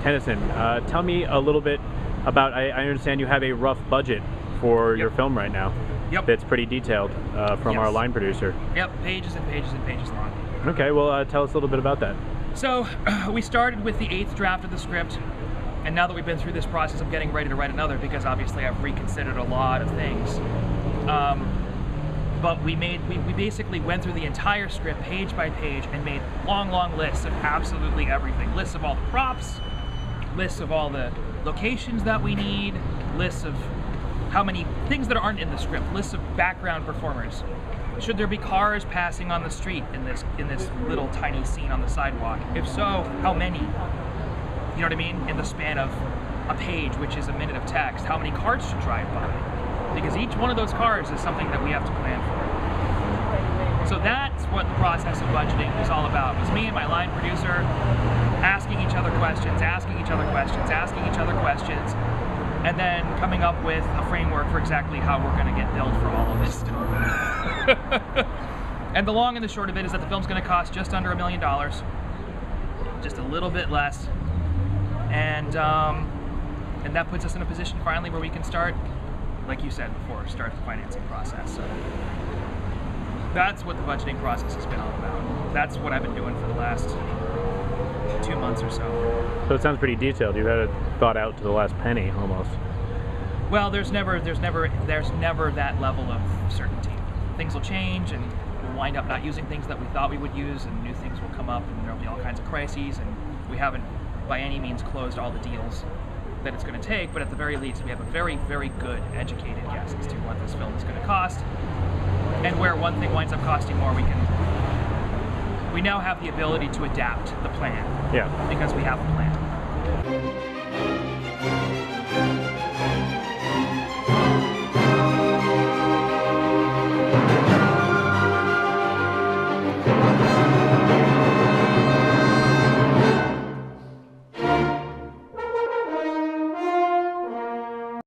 Tennyson, tell me a little bit about, I understand you have a rough budget for your film right now. Yep. That's pretty detailed from our line producer. Yep, pages and pages and pages long. Okay, well tell us a little bit about that. So we started with the 8th draft of the script, and now that we've been through this process of getting ready to write another, because obviously I've reconsidered a lot of things, but we basically went through the entire script page by page and made long lists of absolutely everything. Lists of all the props, lists of all the locations that we need, lists of how many things that aren't in the script, lists of background performers. Should there be cars passing on the street in this little tiny scene on the sidewalk? If so, how many? You know what I mean? In the span of a page, which is a minute of text, how many cars should drive by? Because each one of those cars is something that we have to plan for. So that's what the process of budgeting was all about. It was me and my line producer asking each other questions, and then coming up with a framework for exactly how we're going to get billed for all of this stuff. And the long and the short of it is that the film's going to cost just under $1 million, just a little bit less, and that puts us in a position finally where we can start, like you said before, start the financing process. So that's what the budgeting process has been all about. That's what I've been doing for the last 2 months or so. So it sounds pretty detailed. You've had it thought out to the last penny, almost. Well, there's never that level of certainty. Things will change, and we'll wind up not using things that we thought we would use, and new things will come up, and there'll be all kinds of crises, and we haven't by any means closed all the deals that it's going to take, but at the very least we have a very good educated guess as to what this film is going to cost, and where one thing winds up costing more, we now have the ability to adapt the plan. Yeah. Because we have a plan.